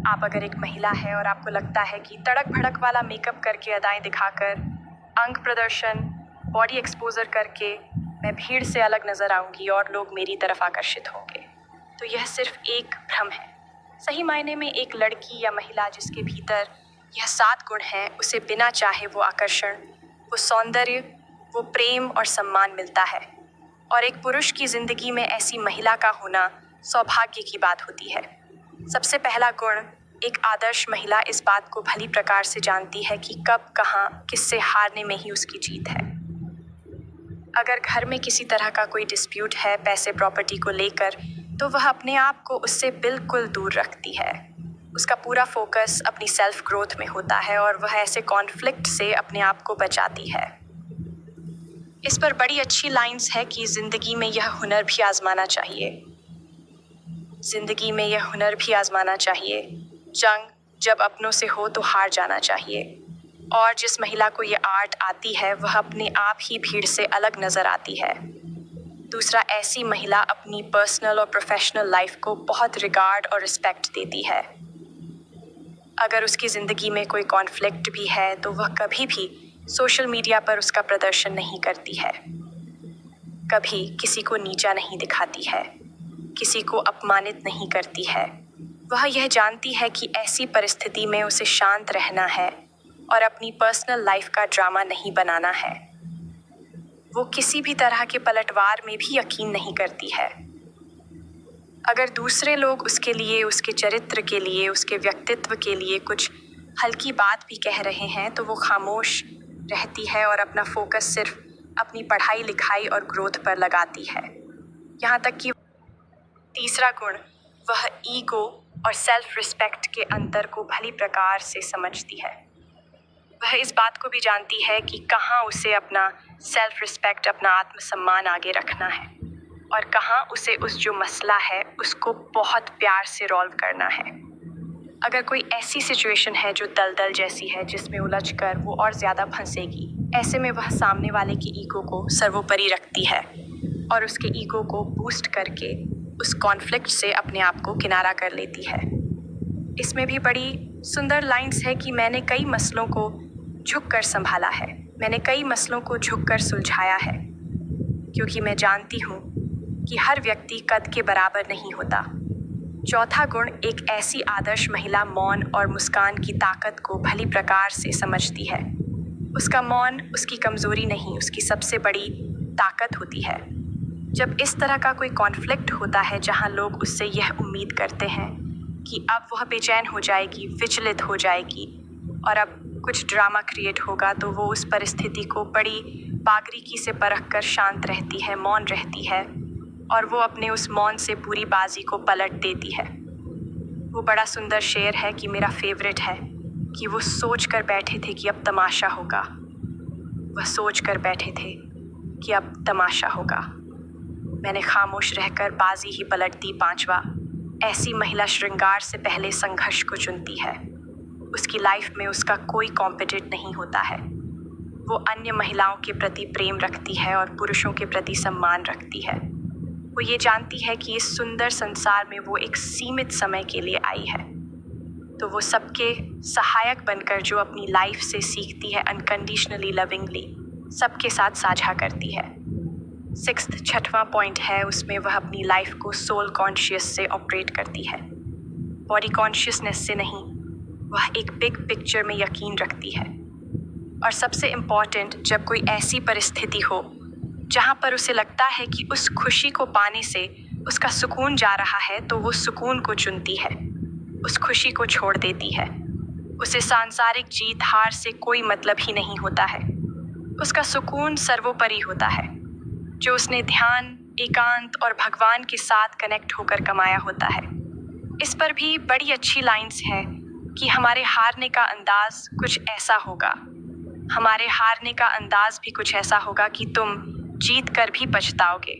आप अगर एक महिला है और आपको लगता है कि तड़क भड़क वाला मेकअप करके, अदाएं दिखाकर, अंग प्रदर्शन, बॉडी एक्सपोजर करके मैं भीड़ से अलग नज़र आऊंगी और लोग मेरी तरफ आकर्षित होंगे, तो यह सिर्फ एक भ्रम है। सही मायने में एक लड़की या महिला जिसके भीतर यह 7 गुण हैं, उसे बिना चाहे वो आकर्षण, वो सौंदर्य, वो प्रेम और सम्मान मिलता है। और एक पुरुष की ज़िंदगी में ऐसी महिला का होना सौभाग्य की बात होती है। सबसे पहला गुण, एक आदर्श महिला इस बात को भली प्रकार से जानती है कि कब, कहाँ, किससे हारने में ही उसकी जीत है। अगर घर में किसी तरह का कोई डिस्प्यूट है पैसे प्रॉपर्टी को लेकर, तो वह अपने आप को उससे बिल्कुल दूर रखती है। उसका पूरा फोकस अपनी सेल्फ ग्रोथ में होता है और वह ऐसे कॉन्फ्लिक्ट से अपने आप को बचाती है। इस पर बड़ी अच्छी लाइंस है कि ज़िंदगी में यह हुनर भी आजमाना चाहिए। ज़िंदगी में यह हुनर भी आजमाना चाहिए। जंग जब अपनों से हो तो हार जाना चाहिए। और जिस महिला को ये आर्ट आती है वह अपने आप ही भीड़ से अलग नज़र आती है। दूसरा, ऐसी महिला अपनी पर्सनल और प्रोफेशनल लाइफ को बहुत रिगार्ड और रिस्पेक्ट देती है। अगर उसकी ज़िंदगी में कोई कॉन्फ्लिक्ट भी है तो वह कभी भी सोशल मीडिया पर उसका प्रदर्शन नहीं करती है, कभी किसी को नीचा नहीं दिखाती है, किसी को अपमानित नहीं करती है। वह यह जानती है कि ऐसी परिस्थिति में उसे शांत रहना है और अपनी पर्सनल लाइफ का ड्रामा नहीं बनाना है। वो किसी भी तरह के पलटवार में भी यकीन नहीं करती है। अगर दूसरे लोग उसके लिए, उसके चरित्र के लिए, उसके व्यक्तित्व के लिए कुछ हल्की बात भी कह रहे हैं तो वो खामोश रहती है और अपना फोकस सिर्फ अपनी पढ़ाई लिखाई और ग्रोथ पर लगाती है। यहाँ तक कि तीसरा गुण, वह ईगो और सेल्फ रिस्पेक्ट के अंतर को भली प्रकार से समझती है। वह इस बात को भी जानती है कि कहाँ उसे अपना सेल्फ रिस्पेक्ट, अपना आत्मसम्मान आगे रखना है और कहाँ उसे उस जो मसला है उसको बहुत प्यार से सॉल्व करना है। अगर कोई ऐसी सिचुएशन है जो दलदल जैसी है जिसमें उलझकर वो और ज़्यादा फंसेगी, ऐसे में वह सामने वाले की ईगो को सर्वोपरि रखती है और उसके ईगो को बूस्ट करके उस कॉन्फ्लिक्ट से अपने आप को किनारा कर लेती है। इसमें भी बड़ी सुंदर लाइंस है कि मैंने कई मसलों को झुककर संभाला है, मैंने कई मसलों को झुककर सुलझाया है, क्योंकि मैं जानती हूँ कि हर व्यक्ति कद के बराबर नहीं होता। चौथा गुण, एक ऐसी आदर्श महिला मौन और मुस्कान की ताकत को भली प्रकार से समझती है। उसका मौन उसकी कमज़ोरी नहीं, उसकी सबसे बड़ी ताकत होती है। जब इस तरह का कोई कॉन्फ्लिक्ट होता है जहां लोग उससे यह उम्मीद करते हैं कि अब वह बेचैन हो जाएगी, विचलित हो जाएगी और अब कुछ ड्रामा क्रिएट होगा, तो वो उस परिस्थिति को बड़ी बारीकी से परख कर शांत रहती है, मौन रहती है और वो अपने उस मौन से पूरी बाजी को पलट देती है। वो बड़ा सुंदर शेर है कि मेरा फेवरेट है कि वो सोच कर बैठे थे कि अब तमाशा होगा, वह सोच कर बैठे थे कि अब तमाशा होगा, मैंने खामोश रहकर बाजी ही पलट दी। पांचवा, ऐसी महिला श्रृंगार से पहले संघर्ष को चुनती है। उसकी लाइफ में उसका कोई कॉम्पिटिट नहीं होता है। वो अन्य महिलाओं के प्रति प्रेम रखती है और पुरुषों के प्रति सम्मान रखती है। वो ये जानती है कि इस सुंदर संसार में वो एक सीमित समय के लिए आई है, तो वो सबके सहायक बनकर जो अपनी लाइफ से सीखती है अनकंडीशनली, लविंगली, सबके साथ साझा करती है। सिक्स्थ, छठवां पॉइंट है, उसमें वह अपनी लाइफ को सोल कॉन्शियस से ऑपरेट करती है, बॉडी कॉन्शियसनेस से नहीं। वह एक बिग पिक्चर में यकीन रखती है। और सबसे इम्पॉर्टेंट, जब कोई ऐसी परिस्थिति हो जहाँ पर उसे लगता है कि उस खुशी को पाने से उसका सुकून जा रहा है, तो वो सुकून को चुनती है, उस खुशी को छोड़ देती है। उसे सांसारिक जीत हार से कोई मतलब ही नहीं होता है, उसका सुकून सर्वोपरि होता है, जो उसने ध्यान, एकांत और भगवान के साथ कनेक्ट होकर कमाया होता है। इस पर भी बड़ी अच्छी लाइंस है कि हमारे हारने का अंदाज कुछ ऐसा होगा, हमारे हारने का अंदाज भी कुछ ऐसा होगा कि तुम जीत कर भी पछताओगे।